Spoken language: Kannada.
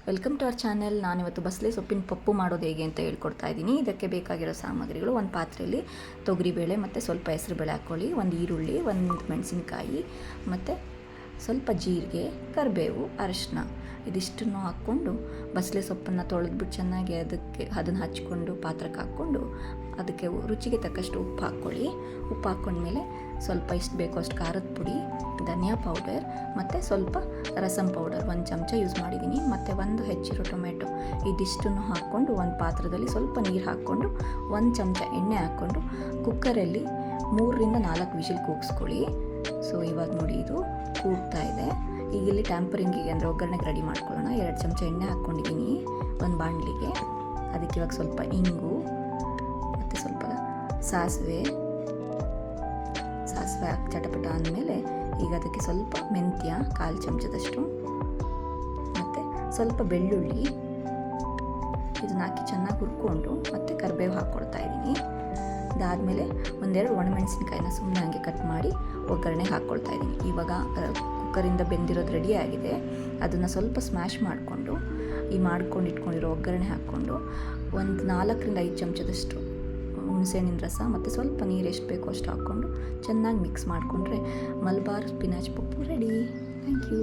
Welcome to our channel. ನಾನಿವತ್ತು ಬಸಳೆ ಸೊಪ್ಪಿನ ಪಪ್ಪು ಮಾಡೋದು ಹೇಗೆ ಅಂತ ಹೇಳ್ಕೊಡ್ತಾ ಇದ್ದೀನಿ. ಇದಕ್ಕೆ ಬೇಕಾಗಿರೋ ಸಾಮಗ್ರಿಗಳು: ಒಂದು ಪಾತ್ರೆಯಲ್ಲಿ ತೊಗರಿಬೇಳೆ ಮತ್ತು ಸ್ವಲ್ಪ ಹೆಸರುಬೇಳೆ ಹಾಕ್ಕೊಳ್ಳಿ, ಒಂದು ಈರುಳ್ಳಿ, ಒಂದು ಮೆಣಸಿನ್ಕಾಯಿ ಮತ್ತು ಸ್ವಲ್ಪ ಜೀರಿಗೆ, ಕರಿಬೇವು, ಅರಿಶಿನ ಇದಿಷ್ಟನ್ನು ಹಾಕ್ಕೊಂಡು ಬಸಳೆ ಸೊಪ್ಪನ್ನು ತೊಳೆದ್ಬಿಟ್ಟು ಚೆನ್ನಾಗಿ ಅದನ್ನು ಹಚ್ಕೊಂಡು ಪಾತ್ರಕ್ಕೆ ಹಾಕ್ಕೊಂಡು ಅದಕ್ಕೆ ರುಚಿಗೆ ತಕ್ಕಷ್ಟು ಉಪ್ಪು ಹಾಕ್ಕೊಳ್ಳಿ. ಉಪ್ಪು ಹಾಕ್ಕೊಂಡ್ಮೇಲೆ ಸ್ವಲ್ಪ ಎಷ್ಟು ಬೇಕೋ ಅಷ್ಟು ಖಾರದ ಪುಡಿ, ಧನಿಯಾ ಪೌಡರ್ ಮತ್ತು ಸ್ವಲ್ಪ ರಸಮ್ ಪೌಡರ್ 1 ಚಮಚ ಯೂಸ್ ಮಾಡಿದ್ದೀನಿ, ಮತ್ತು ಒಂದು ಹೆಚ್ಚಿರೋ ಟೊಮೆಟೊ ಇದಿಷ್ಟನ್ನು ಹಾಕ್ಕೊಂಡು ಒಂದು ಪಾತ್ರದಲ್ಲಿ ಸ್ವಲ್ಪ ನೀರು ಹಾಕ್ಕೊಂಡು 1 ಚಮಚ ಎಣ್ಣೆ ಹಾಕ್ಕೊಂಡು ಕುಕ್ಕರಲ್ಲಿ 3ರಿಂದ 4 ವಿಷಿಲ್ ಕೂಗಿಸ್ಕೊಳ್ಳಿ. ಸೊ ಇವಾಗ ನೋಡಿ ಇದು ಕೂಗ್ತಾ ಇದೆ. ಈಗ ಇಲ್ಲಿ ಟ್ಯಾಂಪರಿಂಗಿಗೆ ಅಂದರೆ ಒಗ್ಗರಣೆಗೆ ರೆಡಿ ಮಾಡ್ಕೊಳ್ಳೋಣ. 2 ಚಮಚ ಎಣ್ಣೆ ಹಾಕ್ಕೊಂಡಿದ್ದೀನಿ ಒಂದು ಬಾಣಲಿಗೆ. ಅದಕ್ಕೆ ಇವಾಗ ಸ್ವಲ್ಪ ಇಂಗು ಮತ್ತು ಸ್ವಲ್ಪ ಸಾಸಿವೆ ಹಾಕಿ ಚಟಪಟ ಅಂದಮೇಲೆ ಈಗ ಅದಕ್ಕೆ ಸ್ವಲ್ಪ ಮೆಂತ್ಯ 1/4 ಚಮಚದಷ್ಟು ಮತ್ತು ಸ್ವಲ್ಪ ಬೆಳ್ಳುಳ್ಳಿ ಇದನ್ನ ಹಾಕಿ ಚೆನ್ನಾಗಿ ಹುರ್ಕೊಂಡು ಮತ್ತು ಕರಿಬೇವು ಹಾಕ್ಕೊಳ್ತಾ ಇದ್ದೀನಿ. ಇದಾದಮೇಲೆ 1-2 ಒಣಮೆಣಸಿನ್ಕಾಯಿನ ಸುಮ್ಮನೆ ಹಾಗೆ ಕಟ್ ಮಾಡಿ ಒಗ್ಗರಣೆಗೆ ಹಾಕ್ಕೊಳ್ತಾ ಇದ್ದೀನಿ. ಇವಾಗ ಕುಕ್ಕರಿಂದ ಬೆಂದಿರೋದು ರೆಡಿ ಆಗಿದೆ. ಅದನ್ನು ಸ್ವಲ್ಪ ಸ್ಮ್ಯಾಶ್ ಮಾಡಿಕೊಂಡು ಈ ಮಾಡ್ಕೊಂಡು ಇಟ್ಕೊಂಡಿರೋ ಒಗ್ಗರಣೆ ಹಾಕ್ಕೊಂಡು ಒಂದು 4ರಿಂದ 5 ಚಮಚದಷ್ಟು ಹುಣಸೆಹಣ್ಣಿನ ರಸ ಮತ್ತು ಸ್ವಲ್ಪ ನೀರು ಎಷ್ಟು ಬೇಕೋ ಅಷ್ಟು ಹಾಕ್ಕೊಂಡು ಚೆನ್ನಾಗಿ ಮಿಕ್ಸ್ ಮಾಡಿಕೊಂಡ್ರೆ ಮಲಬಾರ್ ಸ್ಪಿನಾಚ್ ಪಪ್ಪು ರೆಡಿ. Thank you.